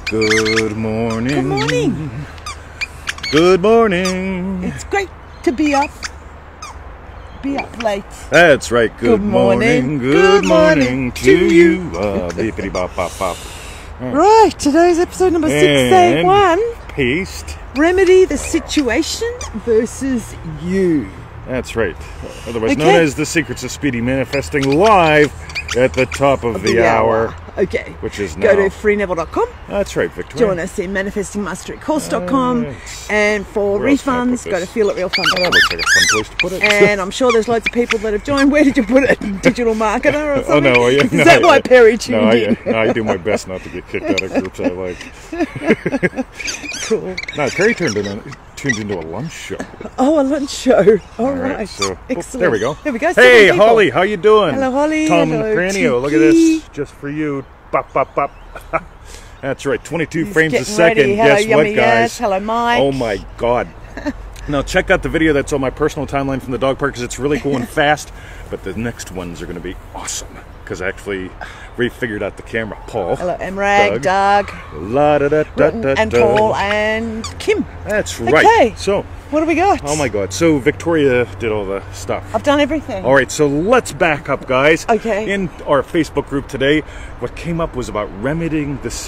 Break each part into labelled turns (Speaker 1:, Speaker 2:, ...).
Speaker 1: Good morning.
Speaker 2: Good morning.
Speaker 1: Good morning.
Speaker 2: It's great to be up late.
Speaker 1: That's right. Good morning. Good morning to you. Beepity bop bop bop.
Speaker 2: Right, today's episode number 681.
Speaker 1: Paste.
Speaker 2: Remedy the situation versus you.
Speaker 1: That's right. Otherwise known as The Secrets of Speedy, manifesting live at the top of the hour.
Speaker 2: Okay.
Speaker 1: Which is now.
Speaker 2: Go to freeneville.com.
Speaker 1: That's right, Victoria.
Speaker 2: Join us in manifestingmasterycourse.com. And for refunds, go to feelitrealfun.com.
Speaker 1: That looks like a fun place to put it.
Speaker 2: And I'm sure there's loads of people that have joined. Where did you put it? Digital marketer or something?
Speaker 1: Oh, no. Yeah,
Speaker 2: is that why Perry tuned in?
Speaker 1: No, I do my best not to get kicked out of groups I like.
Speaker 2: Cool.
Speaker 1: No, Perry tuned into a lunch show.
Speaker 2: Oh, a lunch show. All right.
Speaker 1: So,
Speaker 2: excellent.
Speaker 1: There we go.
Speaker 2: There we go.
Speaker 1: Hey, Holly, how you doing?
Speaker 2: Hello, Holly.
Speaker 1: Tom
Speaker 2: Hello,
Speaker 1: and Cranio, look at this. Just for you. Bop, bop, bop. That's right, 22 frames a second.
Speaker 2: Ready. Hello,
Speaker 1: Guess
Speaker 2: Yummy
Speaker 1: what, guys?
Speaker 2: Hello, Mike.
Speaker 1: Oh, my God. Now, check out the video that's on my personal timeline from the dog park because it's really cool and fast. But the next ones are going to be awesome because I actually refigured out the camera. Paul.
Speaker 2: Hello, Emrag, Doug, and Paul, and Kim.
Speaker 1: That's right.
Speaker 2: Okay.
Speaker 1: So,
Speaker 2: what do we got?
Speaker 1: Oh my God. So Victoria did all the stuff.
Speaker 2: I've done everything.
Speaker 1: All right, so let's back up, guys.
Speaker 2: Okay.
Speaker 1: In our Facebook group today, what came up was about remedying. If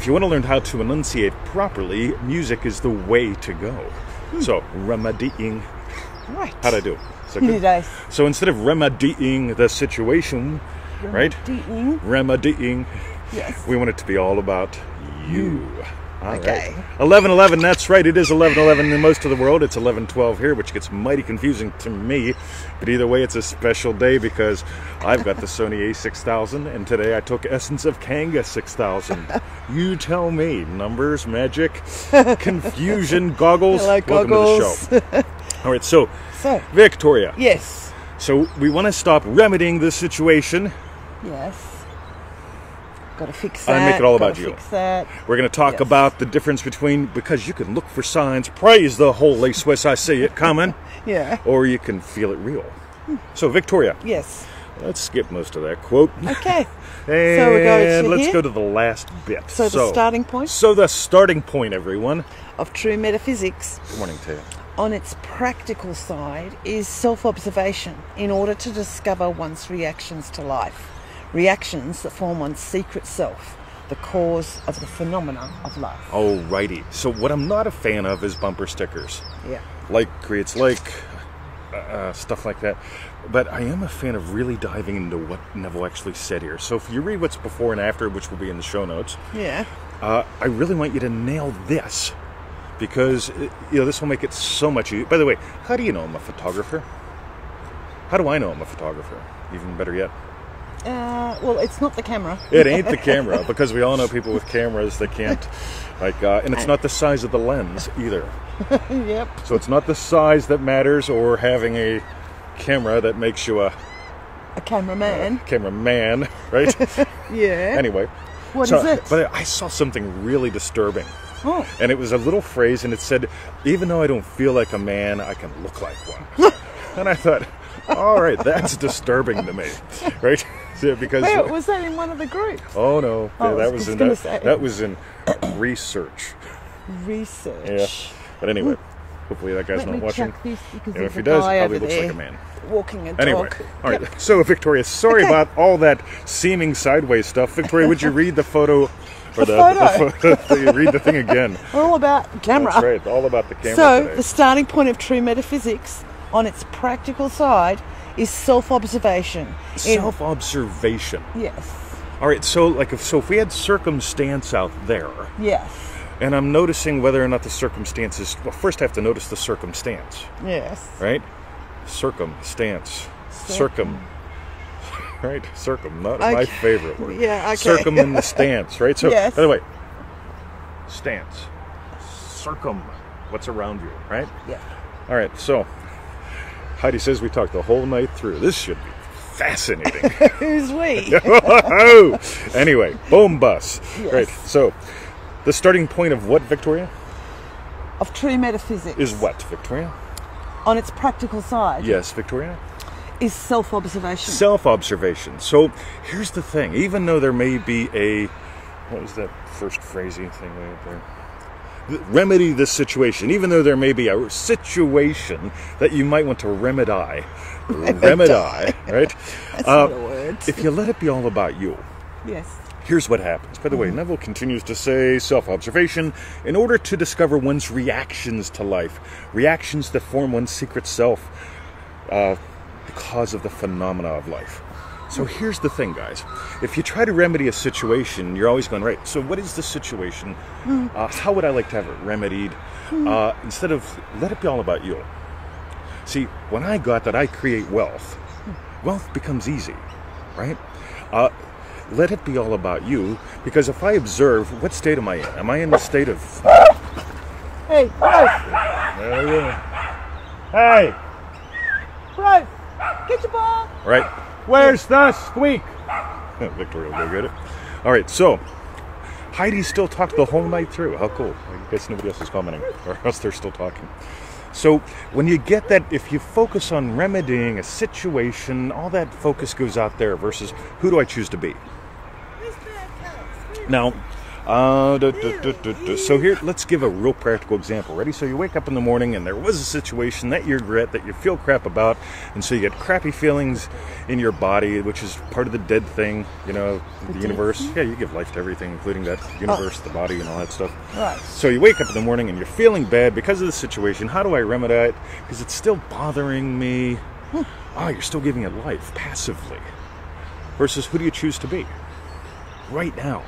Speaker 1: you want to learn how to enunciate properly, music is the way to go. So, remedying.
Speaker 2: Right.
Speaker 1: How'd I do? So instead of remedying the situation, remedying,
Speaker 2: yes,
Speaker 1: we want it to be all about you. All
Speaker 2: okay.
Speaker 1: Right. 11:11. That's right. It is 11:11 in most of the world. It's 11:12 here, which gets mighty confusing to me. But either way, it's a special day because I've got the Sony A6000, and today I took Essence of Kanga 6000. You tell me. Numbers, magic, confusion, goggles.
Speaker 2: Hello, goggles.
Speaker 1: Welcome to the show. All right. So, Victoria.
Speaker 2: Yes.
Speaker 1: So we want to stop remedying the situation.
Speaker 2: Yes. Got to fix that.
Speaker 1: And make it all about you.
Speaker 2: Fix that.
Speaker 1: We're going to talk about the difference between, because you can look for signs, praise the Holy Swiss, I see it coming.
Speaker 2: Yeah.
Speaker 1: Or you can feel it real. So, Victoria.
Speaker 2: Yes.
Speaker 1: Let's skip most of that quote.
Speaker 2: Okay.
Speaker 1: And
Speaker 2: so we go to
Speaker 1: let's go to the last bit.
Speaker 2: So the starting point?
Speaker 1: So the starting point, everyone.
Speaker 2: Of true metaphysics.
Speaker 1: Good morning to you.
Speaker 2: On its practical side is self-observation in order to discover one's reactions to life. Reactions that form one's secret self, the cause of the phenomena of life.
Speaker 1: Oh, righty. So what I'm not a fan of is bumper stickers.
Speaker 2: Yeah.
Speaker 1: Creates stuff like that. But I am a fan of really diving into what Neville actually said here. So if you read what's before and after, which will be in the show notes,
Speaker 2: yeah,
Speaker 1: I really want you to nail this. Because, this will make it so much easier. By the way, how do you know I'm a photographer? How do I know I'm a photographer? Even better yet.
Speaker 2: Well, it's not the camera.
Speaker 1: It ain't the camera, because we all know people with cameras that can't, and it's not the size of the lens either.
Speaker 2: Yep.
Speaker 1: So it's not the size that matters, or having a camera that makes you a
Speaker 2: cameraman.
Speaker 1: Cameraman, right?
Speaker 2: Yeah.
Speaker 1: Anyway.
Speaker 2: What is it?
Speaker 1: But I saw something really disturbing.
Speaker 2: Oh.
Speaker 1: And it was a little phrase, and it said, even though I don't feel like a man, I can look like one. And I thought, all right, that's disturbing to me, right? Because
Speaker 2: wait, was that in one of the groups?
Speaker 1: Oh no, that was in research.
Speaker 2: Research.
Speaker 1: Yeah, but anyway, hopefully that guy's not watching.
Speaker 2: This
Speaker 1: and if he does, he probably looks like a man.
Speaker 2: Walking a dog.
Speaker 1: Anyway, all right. So Victoria, sorry about all that seeming sideways stuff. Victoria, would you read the photo? Or the photo. Read the thing again.
Speaker 2: We're all about the camera.
Speaker 1: That's right, all about the camera.
Speaker 2: So,
Speaker 1: today.
Speaker 2: The starting point of true metaphysics, on its practical side, is self-observation.
Speaker 1: Self-observation.
Speaker 2: Yes.
Speaker 1: All right, so if we had circumstance out there.
Speaker 2: Yes.
Speaker 1: And I'm noticing whether or not the circumstances. Well, first I have to notice the circumstance.
Speaker 2: Yes.
Speaker 1: Right? Circumstance. Right? Not my favorite word.
Speaker 2: Yeah, okay.
Speaker 1: Circum in the stance, right? So,
Speaker 2: yes.
Speaker 1: By the way, stance. Circum. What's around you, right?
Speaker 2: Yeah.
Speaker 1: All right, so Heidi says we talked the whole night through. This should be fascinating.
Speaker 2: Who's we?
Speaker 1: Anyway, boom bus.
Speaker 2: Yes.
Speaker 1: Right, so the starting point of what, Victoria?
Speaker 2: Of true metaphysics.
Speaker 1: Is what, Victoria?
Speaker 2: On its practical side.
Speaker 1: Yes, Victoria?
Speaker 2: is self-observation.
Speaker 1: Self-observation. So here's the thing. Even though there may be a, what was that first phrasing thing right there? Remedy this situation. Even though there may be a situation that you might want to remedy, right?
Speaker 2: That's not a word.
Speaker 1: If you let it be all about you,
Speaker 2: Yes.
Speaker 1: here's what happens. By the way, Neville continues to say self-observation in order to discover one's reactions to life, reactions that form one's secret self because of the phenomena of life. So here's the thing, guys. If you try to remedy a situation, you're always going, right, so what is the situation? How would I like to have it remedied? Instead of let it be all about you. See, when I got that I create wealth, wealth becomes easy, right? Let it be all about you, because if I observe, what state am I in? Am I in the state of...
Speaker 2: Hey, Rose!
Speaker 1: Hey!
Speaker 2: Rose! Get your ball!
Speaker 1: Right? Where's the squeak? Victoria will go get it. All right, so Heidi still talked the whole night through. How cool. I guess nobody else is commenting, or else they're still talking. So when you get that, if you focus on remedying a situation, all that focus goes out there versus who do I choose to be? Now, so here, let's give a real practical example. Ready? So you wake up in the morning and there was a situation that you regret, that you feel crap about, and so you get crappy feelings in your body, which is part of the dead thing, you know, the universe. Yeah, you give life to everything, including that universe, the body, and all that stuff.
Speaker 2: Right.
Speaker 1: So you wake up in the morning and you're feeling bad because of the situation. How do I remedy it? Because it's still bothering me. You're still giving it life passively. Versus who do you choose to be? Right now.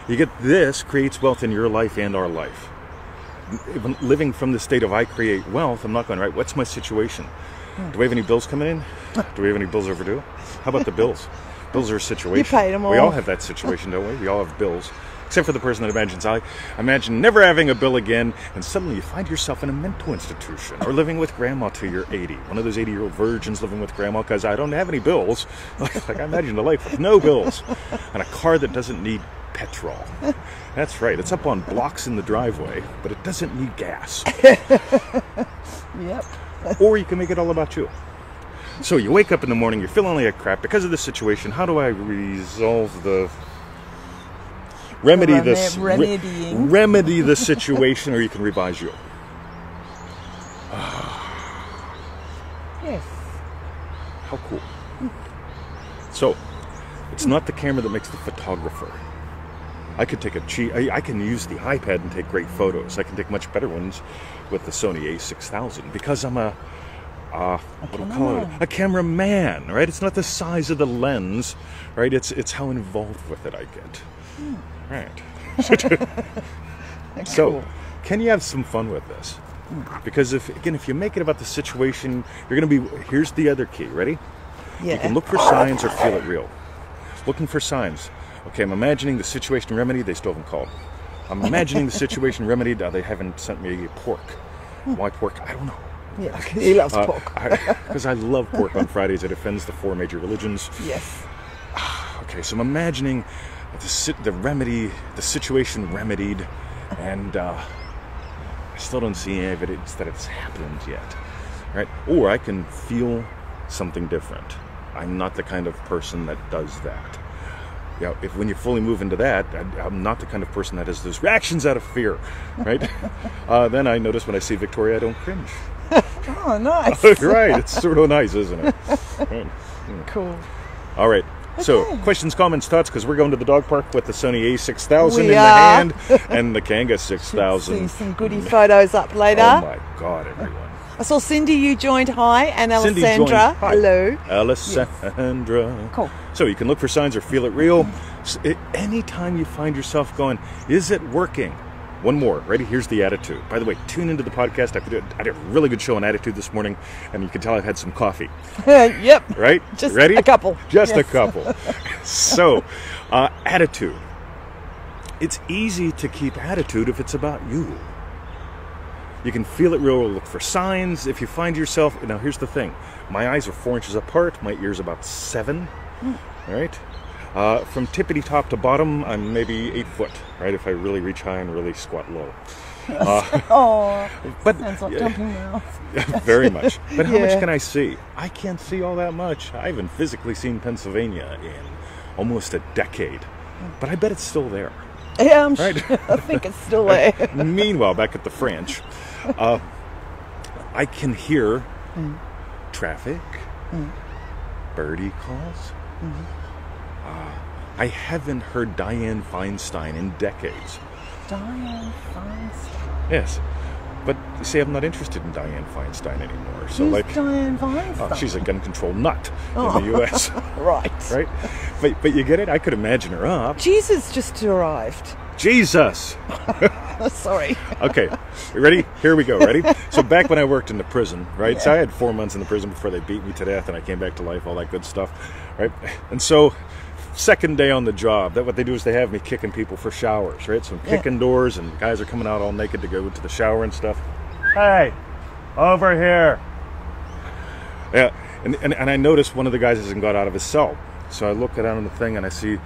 Speaker 1: You get this creates wealth in your life and our life. Even living from the state of I create wealth, I'm not going, right, what's my situation? Do we have any bills coming in? Do we have any bills overdue? How about the bills? Bills are a situation.
Speaker 2: You paid them all.
Speaker 1: We all have that situation, don't we? We all have bills. Except for the person that imagines, I imagine never having a bill again, and suddenly you find yourself in a mental institution, or living with grandma till you're 80. One of those 80-year-old virgins living with grandma because I don't have any bills. Like I imagined a life with no bills, and a car that doesn't need petrol. That's right, it's up on blocks in the driveway, but it doesn't need gas.
Speaker 2: Yep.
Speaker 1: Or you can make it all about you. So you wake up in the morning, you're feeling like crap because of this situation. How do I resolve the... Remedy the situation, or you can revise you.
Speaker 2: Yes.
Speaker 1: How cool. So, it's not the camera that makes the photographer. I could take I can use the iPad and take great photos. I can take much better ones with the Sony a6000 because I'm a cameraman, right? It's not the size of the lens, right? It's how involved with it I get. Right. So,
Speaker 2: cool.
Speaker 1: Can you have some fun with this? Because if you make it about the situation, you're going to be, here's the other key, ready?
Speaker 2: Yeah.
Speaker 1: You can look for signs or feel it real. Looking for signs. Okay, I'm imagining the situation remedied, they still haven't called. I'm imagining the situation remedied, they haven't sent me pork. Why pork? I don't know.
Speaker 2: Yeah, he loves pork.
Speaker 1: Because I love pork on Fridays. It offends the 4 major religions.
Speaker 2: Yes.
Speaker 1: Okay, so I'm imagining the situation remedied, and I still don't see any evidence that it's happened yet, right? Or I can feel something different. I'm not the kind of person that does that. Yeah, when you fully move into that, I'm not the kind of person that has those reactions out of fear, right? Then I notice when I see Victoria, I don't cringe.
Speaker 2: Oh, nice.
Speaker 1: Right, it's sort of nice, isn't it? Right.
Speaker 2: Cool.
Speaker 1: All right.
Speaker 2: Okay.
Speaker 1: So, questions, comments, thoughts, because we're going to the dog park with the Sony a6000 in
Speaker 2: We
Speaker 1: the
Speaker 2: are.
Speaker 1: hand and the Kanga 6000.
Speaker 2: See some goody photos up later.
Speaker 1: Oh my God, everyone.
Speaker 2: I saw Cindy, you joined. Hi. And
Speaker 1: Cindy
Speaker 2: Alessandra.
Speaker 1: joined. Hi.
Speaker 2: Hello.
Speaker 1: Alessandra.
Speaker 2: Yes. Cool.
Speaker 1: So you can look for signs or feel it real. Anytime you find yourself going, is it working? One more. Ready? Here's the attitude. By the way, tune into the podcast. I did a really good show on attitude this morning, and you can tell I've had some coffee.
Speaker 2: Yep.
Speaker 1: Right?
Speaker 2: Just
Speaker 1: ready?
Speaker 2: a couple.
Speaker 1: Just
Speaker 2: Yes.
Speaker 1: a couple. So, attitude. It's easy to keep attitude if it's about you. You can feel it real, look for signs. If you find yourself, now here's the thing. My eyes are 4 inches apart, my ears about 7, right? From tippity top to bottom, I'm maybe 8 foot, right? If I really reach high and really squat low.
Speaker 2: Oh,
Speaker 1: but
Speaker 2: sounds like dumping mouth.
Speaker 1: very much. But how
Speaker 2: Yeah.
Speaker 1: much can I see? I can't see all that much. I haven't physically seen Pennsylvania in almost a decade, but I bet it's still there.
Speaker 2: Yeah, I'm
Speaker 1: Right.
Speaker 2: sure. I think it's still there.
Speaker 1: Meanwhile, back at the French, I can hear traffic, birdie calls. I haven't heard Dianne Feinstein in decades.
Speaker 2: Dianne Feinstein.
Speaker 1: Yes, but you see, I'm not interested in Dianne Feinstein anymore. So,
Speaker 2: Who's
Speaker 1: like,
Speaker 2: Dianne Feinstein?
Speaker 1: she's a gun control nut
Speaker 2: Oh.
Speaker 1: in the U.S.
Speaker 2: Right.
Speaker 1: Right? But you get it? I could imagine her up.
Speaker 2: Jesus just arrived.
Speaker 1: Jesus!
Speaker 2: Oh, sorry.
Speaker 1: Okay, you ready? Here we go. Ready? So back when I worked in the prison, right? So I had 4 months in the prison before they beat me to death, and I came back to life, all that good stuff, right? And so, second day on the job, that what they do is they have me kicking people for showers, right? So I'm kicking doors, and guys are coming out all naked to go to the shower and stuff. Hey, over here. Yeah, and I noticed one of the guys hasn't got out of his cell. So I look down on the thing and I see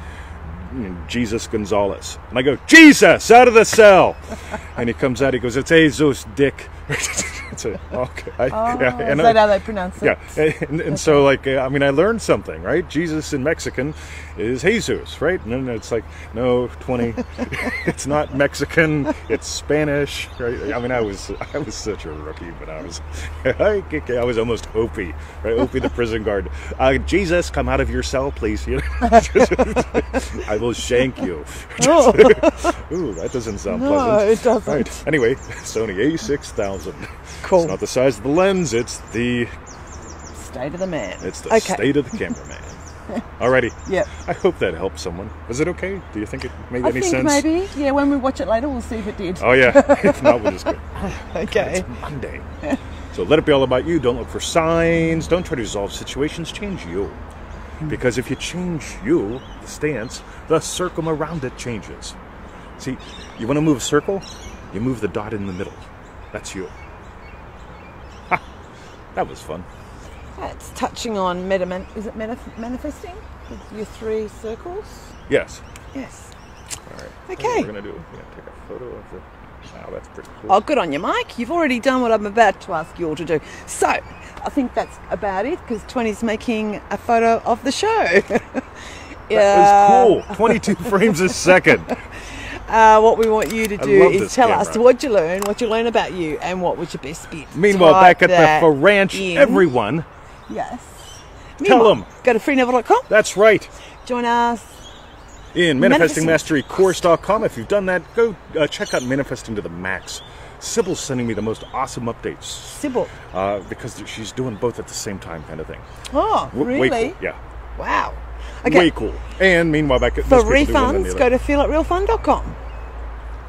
Speaker 1: Jesus Gonzalez. And I go, Jesus, out of the cell! And he comes out, he goes, it's Jesus, dick. Okay.
Speaker 2: Is that how they pronounce it?
Speaker 1: Yeah, and so, like, I mean, I learned something, right? Jesus in Mexican is Jesus, right? And then it's like, no, 20. It's not Mexican, it's Spanish, right? I mean, I was such a rookie, but I was almost Opie, right? Opie the prison guard. Jesus, come out of your cell, please. You know? I will shank you.
Speaker 2: Oh.
Speaker 1: Ooh, that doesn't sound
Speaker 2: No,
Speaker 1: pleasant.
Speaker 2: it doesn't.
Speaker 1: Right. Anyway, Sony A6000.
Speaker 2: Cool.
Speaker 1: It's not the size of the lens, it's the
Speaker 2: State of the man.
Speaker 1: It's the state of the cameraman. Alrighty.
Speaker 2: Yep.
Speaker 1: I hope that helped someone. Was it okay? Do you think it made
Speaker 2: I
Speaker 1: any
Speaker 2: think
Speaker 1: sense?
Speaker 2: maybe. Yeah, when we watch it later, we'll see if it did.
Speaker 1: Oh yeah. If not, we'll just go.
Speaker 2: Okay.
Speaker 1: It's Monday. So let it be all about you. Don't look for signs. Don't try to resolve situations. Change you. Because if you change you, the stance, the circle around it changes. See, you want to move a circle? You move the dot in the middle. That's you. Ha! That was fun.
Speaker 2: That's touching on manifesting? With your 3 circles?
Speaker 1: Yes.
Speaker 2: Yes.
Speaker 1: All right.
Speaker 2: Okay.
Speaker 1: What we're going to do, we're going to take a photo of the... Wow, that's pretty cool.
Speaker 2: Oh, good on you, Mike. You've already done what I'm about to ask you all to do. So, I think that's about it, because 20's making a photo of the show.
Speaker 1: That was cool. 22 frames a second.
Speaker 2: What we want you to do
Speaker 1: love
Speaker 2: is
Speaker 1: this
Speaker 2: tell
Speaker 1: camera.
Speaker 2: us what you learn about you, and what was your best bit.
Speaker 1: Meanwhile,
Speaker 2: Type
Speaker 1: back at
Speaker 2: that
Speaker 1: the ranch,
Speaker 2: in.
Speaker 1: everyone,
Speaker 2: Yes.
Speaker 1: Tell
Speaker 2: Meanwhile,
Speaker 1: them.
Speaker 2: Go to freeneville.com.
Speaker 1: that's right.
Speaker 2: Join us.
Speaker 1: In
Speaker 2: Manifesting-
Speaker 1: manifestingmasterycourse.com. If you've done that, go check out Manifesting to the Max. Sybil's sending me the most awesome updates.
Speaker 2: Sybil.
Speaker 1: Because she's doing both at the same time, kind of thing.
Speaker 2: Oh,
Speaker 1: Way
Speaker 2: really?
Speaker 1: cool. Yeah.
Speaker 2: Wow. Okay.
Speaker 1: Way cool. And meanwhile, back at
Speaker 2: For
Speaker 1: most people do one than the
Speaker 2: refunds,
Speaker 1: other.
Speaker 2: go to feelitrealfun.com.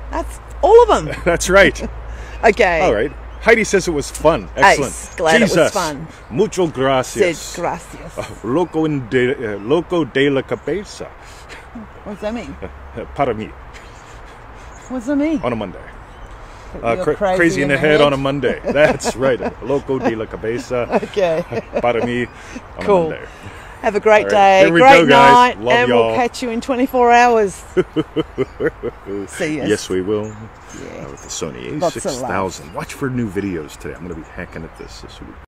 Speaker 2: That's all of them.
Speaker 1: That's right.
Speaker 2: Okay.
Speaker 1: All right. Heidi says it was fun. Excellent.
Speaker 2: Ace, glad it was
Speaker 1: Jesus.
Speaker 2: fun.
Speaker 1: Mucho gracias.
Speaker 2: Said gracias.
Speaker 1: Loco de la cabeza.
Speaker 2: What does that mean?
Speaker 1: Para mí.
Speaker 2: What does that mean?
Speaker 1: On a Monday.
Speaker 2: You're
Speaker 1: Crazy in the head on a Monday. That's right. Loco de la cabeza.
Speaker 2: Okay.
Speaker 1: Para mí on
Speaker 2: Cool.
Speaker 1: a Monday.
Speaker 2: Have a great
Speaker 1: All right.
Speaker 2: day,
Speaker 1: Here we
Speaker 2: great
Speaker 1: go, guys.
Speaker 2: night,
Speaker 1: Love
Speaker 2: and
Speaker 1: y'all.
Speaker 2: we'll catch you in 24 hours. See you.
Speaker 1: Yes, we will.
Speaker 2: Yeah.
Speaker 1: With the Sony
Speaker 2: Lots of love.
Speaker 1: A6000. Watch for new videos today. I'm going to be hacking at this week.